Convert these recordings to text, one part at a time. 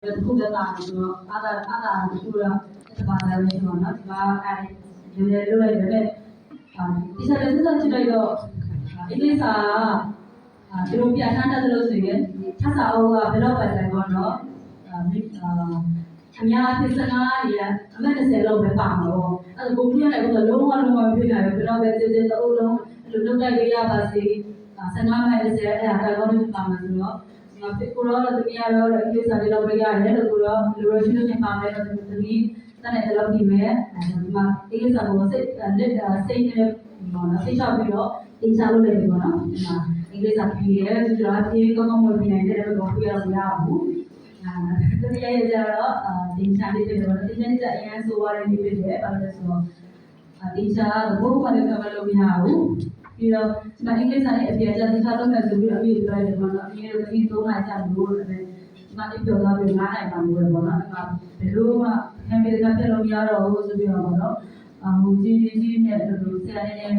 ခုသက်သာနေဆိုတော့အားသာတခုတော့တစ်ပါးလည်းဆိုတော့နော်ဒီမှာအဲဒီလေလွတ်လိုက်တယ်ဒီစားလည်းစစ်စစ်ကြည့်လိုက်တော့အင်္ဂလိပ်စာဒီလိုပြဋ္ဌာန်းတတ်တယ်လို့ဆိုရင်ထပ်စာအုပ်ကဘယ်တော့ပဲတိုင်ပေါ့နော်အများဖြစ်စကားတွေကအမှတ်30လောက်ပဲပါမှာပေါ့အဲ့ဒါကိုပြရတယ်ဆိုတော့လုံးဝပြည့်တယ်ဘယ်တော့ပဲစစ်စစ်အုပ်လုံးအဲ့လိုလုပ်တိုက်ရပါစေ15မိနစ်30အဲ့ဒါတော့ပါမှာဆိုတော့ကိုရောတမီးရောအင်္ဂလိပ်စာလေးလောက်ပဲရတယ်လို့ကိုရောလိုရရှိလို့နေပါမယ်လို့တမီးတန်းတဲ့လောက်ဒီမဲ့ဒီမှာအင်္ဂလိပ်စာကိုစိတ်နဲ့ပေါ့နော်စိတ်ချပြီးတော့သင်ချလို့လည်းပေါ့နော်ဒီမှာအင်္ဂလိပ်စာပြီးရဲသူကပြေကောင်းမပြနိုင်တဲ့တော့ပြရမရဘူးတမီးရဲ့ကြတော့သင်ချလေးတွေပေါ့နော်သင်ချလေးအရင်ဆိုရတယ်နေဖြစ်တယ်ဘာလို့လဲဆိုတော့သင်ချဘိုးကလည်းကမလို့မရဘူးပြီးတော့ဒီမှာအင်္ဂလိပ်စာနဲ့အပြင်ကျသင်ချလို့မယ်ဆိုပြီးတော့အပြည့်ပြောရတယ်ပေါ့နော်အရင်က3နိုင်ချလို့ဒီမှာအပြောသားပြီး9နိုင်ပါလို့ပေါ့နော်ဒီမှာဘယ်လိုမှခံပြီးတာပြလို့မရတော့ဘူးဆိုပြီးတော့ပေါ့နော်ဟိုကြီးနဲ့လို့ဆရာနဲ့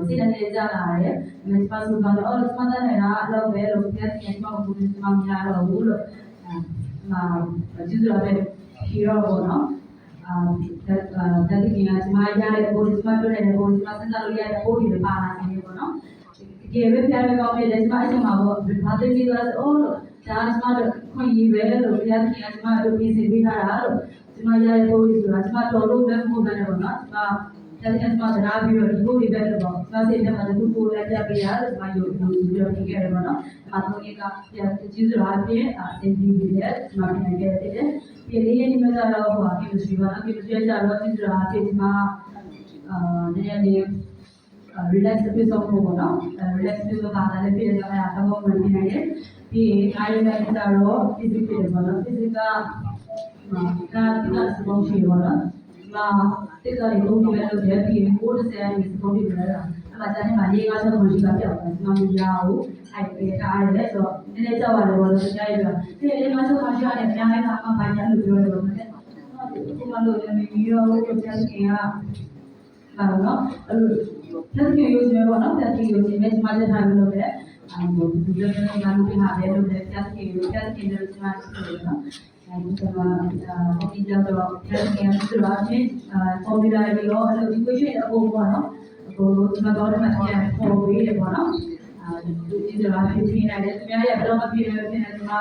စိတ်နဲ့ကြားလာတယ်ဒီမှာပတ်စုံတော့အော်ဒီမှာတန်းနေတာအလုပ်ပဲလို့ပြည့်တင်ပေါ့ဘူးဒီမှာမရတော့ဘူးလို့ကျေးဇူးတော်ပဲဖြေတော့ပေါ့နော်တတိယကဒီမှာရတဲ့ဘိုးဒီမှာတွေ့တဲ့ဘိုးဒီမှာစဉ်းစားလို့ရတဲ့ဘိုးတွေပါလာနေပေါ့နော်တကယ်ပဲပြရကောင်းတယ်ဒီမှာအချိန်မှာပေါ့ဘာသိပြီးတော့အိုးဒါဒီမှာခွင့်ရပဲလို့ပြရတယ်ဒီမှာတို့ပြင်ဆင်ပေးထားတာလို့ဒီမှာရတဲ့ဘိုးတွေဆိုတာဒီမှာတော်လို့လည်းမဟုတ်ဘဲနဲ့ပေါ့နော်ဒီမှာတကယ်စမှာဒနာပြီးတော့ဒီဘိုးတွေပဲလို့ပေါ့ဒါစိတ်ထဲမှာဒီကိုလည်းပြပေးရတယ်ဒီမှာယူပြီးတော့ပြင်ခဲ့တယ်ပေါ့နော်အထုံးကြီးကကျေးဇူးတော်အပြင်အင်ဒီပြီးတဲ့ဒီမှာပြင်ခဲ့တယ်ဒီလေးရဲ့ဒီမှာတော့ဟိုကီလိုစီပါနော်ကီလိုစီကြတော့ကျေးဇူးတော်အပြင်ဒီမှာနည်းနည်း relax ဖြစ်ဆုံးပေါ့နော် relax ဖြစ်ဆုံးတာလည်းပြည်တယ်အဲ့ဒါတော့ဝင်နေတယ်ပြီးအားရတဲ့ကြတော့ physics ဖြစ်တယ်ပေါ့နော် physics ကဒီကစပုံးရှိပေါ့နော်ဒီမှာတိကျတဲ့ဘုံတွေလို့လည်းပြီး90ရာခိုင်နှုန်းစပုံးတွေလည်းအဲ့မှာကျန်တဲ့မှာ၄-၅ ချက်မရှိတာပြောက်တယ်ဒီမှာမရဘူးအဲ့ဒါအားရတယ်ဆိုတော့နည်းနည်းကြောက်ရတယ်ပေါ့လို့ကြားရတော့ဒီ၄-၅ ချက်မရှိရတယ်အများကြီးကမှဘာညာလို့ပြောတယ်ပေါ့နော်ဒီမှာလို့လည်းပြီးတော့ပြောချင်ကဘာလို့အဲ့လိုတက်ကြရွေးနေပေါ့နော်တက်ကြရွေးနေဒီမှာတက်ထားလို့လည်းဒီလိုမျိုးကလည်းဟာလည်းလို့လည်းတက်ကြရွေးလို့ဒီမှာဆိုတော့အဲဒီကတော့တက်ကြရွေးဆိုတော့ကွန်ပျူတာတွေရောအဲ့လို equation အပေါ်ပေါ့နော်ဟိုဒီမှာတော့မှပြန်ပေါ်ပေးတယ်ပေါ့နော်ဒီတော့ဖြစ်နေတယ်သူများရဲ့ဘယ်တော့မှဖြစ်နေတယ်ဒီမှာ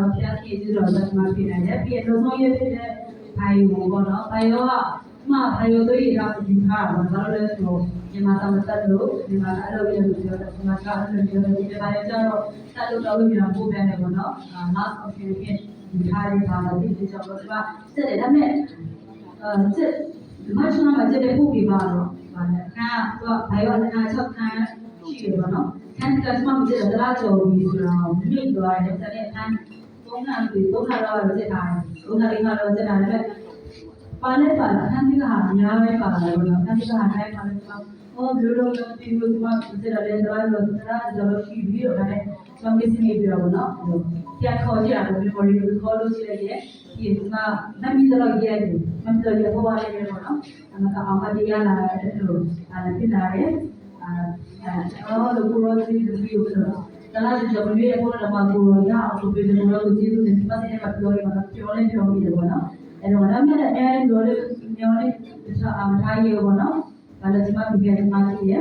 တော့တက်ကြရွေးဆိုတော့ဒီမှာဖြစ်နေတယ်ပြီးတော့လုံးဝရဖြစ်တဲ့ဘိုင်ယိုပေါ့နော်ဘိုင်ယိုကမှာဘိုင်ယိုတွေးရတာယူထားတာဘာလို့လဲဆိုတော့ဒီမှာတော့တက်လို့ဒီမှာအဲ့လိုပြောလို့ပြောတယ်ဒီမှာကအဲ့လိုပြောတယ်ဒီမှာကျတော့တက်လို့တော့ပြန်ပို့ပြန်တယ်ပေါ့နော် last option ဖြစ်ဒီထားရတာတော့ဒီကြောင့်တော့ဒီမှာစစ်တယ်ဒါပေမဲ့စစ်ဒီမှာကျွန်တော်ကစစ်တဲ့ပို့ပြီးပါတော့ဗာလဲခါတော့ဘိုင်ယိုက6ခန်းရှိတယ်ပေါ့နော်ခန်းကမှမစစ်တော့တရားကျော်ပြီးဆိုတော့မိသွားတယ်ဆက်တဲ့ခန်း3ခန်းပြီး3ခါတော့စစ်ထားတယ်3ခါလေးကတော့စစ်ထားတယ်ပါလဲပါလားအခန်းကြီးကအများပဲပါလာလို့အခန်းကြီးကတိုင်းပါလို့ဟောဘယ်လိုလုပ်ပြီးလို့ဒီမှာစစ်ရတယ်တော့တော့ရှိပြီးတော့ဒါနဲ့ကျွန်တော်သိနေပြီတော့နော်ပြန်ခေါ်ကြရတယ် memory ကိုခေါ်လို့ရှိလိုက်ရဲ့ဒီမှာနမီတော့ရဲ့မမတော့ရပေါ်လာတယ်ပေါ့နော်အမကအောင်မတရားလာတယ်လို့ဒါလည်းဖြစ်လာတယ်အော်လို့ကိုရောစီဒီလိုဆိုဒါလည်းကျွန်တော်မြေပေါ်လာမှာကိုရအောင်လုပ်ပြီးတော့ကိုကျေးဇူးတင်ဒီမှာနေမှာပြောရမှာပြောလဲပြောပြီးတယ်ပေါ့နော်အဲ့တော့ဒါမဲ့အဲ့ဒီလိုမျိုးလေးအားထားရပေါ့နော်ဘာလို့ဒီမှာပြပြဒီမှာရှိရ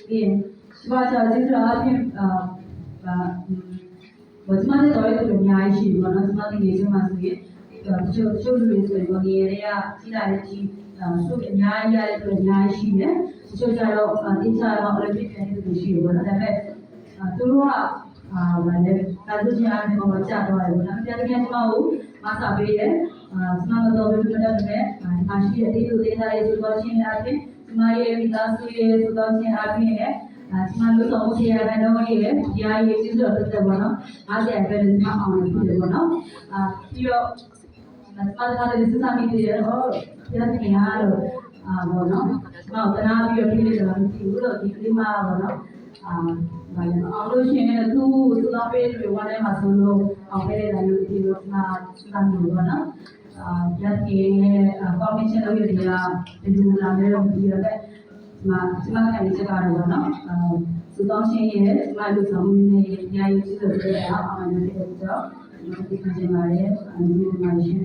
ပြီးဒီမှာကျကျေးဇူးအားဖြင့်ဘာဒီမှာတော့ရတဲ့ညာရှိပေါ့နော်ဒီမှာဒီနေချင်းမှာဆိုရင်ချို့လူတွေဆိုရင်ငယ်တွေကကြီးလာတဲ့ကြီးဆိုအများကြီးရတဲ့ညာရှိတယ်ချို့ကျတော့တိကျတော့လည်းပြည့်တဲ့လူရှိတယ်ပေါ့နော်ဒါပေမဲ့သူတို့ကဘာလဲကာသူချင်းအားဖြင့်တော့ကြာတော့တယ်ပေါ့နော်တရားတကယ်ကျွန်တော်မဆာပေးတယ်စမတော်ဘယ်လိုလဲဒီမှာရှိတဲ့ဒီလိုဒေတာရေးဆိုတော့ရှင်းရခြင်းဒီမှာရဲ့မိသားစုရဲ့ဆိုတော့ရှင်းအားဖြင့်လည်းဒီမှာလို့တော့ဆရာကတော့ရဲ့တရားရေးစီးဆိုတော့တက်ပေါ့နော်50ရာပဲဒီမှာအောင်လို့ဖြစ်တယ်ပေါ့နော်ပြီးတော့စပါးထားတဲ့စစမိတွေရောတရားတင်ရတော့ပေါ့နော်တော့တနာပြီးတော့ပြည့်နေတယ်မသိဘူးလို့ဒီကလေးမပေါ့နော်ဘာလဲအောင်လို့ရှိရင်သူ့စတော့ပေးပြီးဝမ်းထဲမှာဆိုလို့အောင်ပေးတယ်လို့ဒီလိုမှစတာမျိုးပေါ့နော်ရက်ကြီးကော်မရှင်လုပ်ရတဲ့ဒီလိုလာနေတော့ဒီရက်ဒီမှာခိုင်စကားတော့နော်စတော့ရှင်းရဲ့ဒီမှာလူဆောင်နေနေညာရေးစီးလို့ရအောင်အောင်နေတယ်ဆိုတော့ ဒီကနေ့မှာလည်းဒီမှာရှင်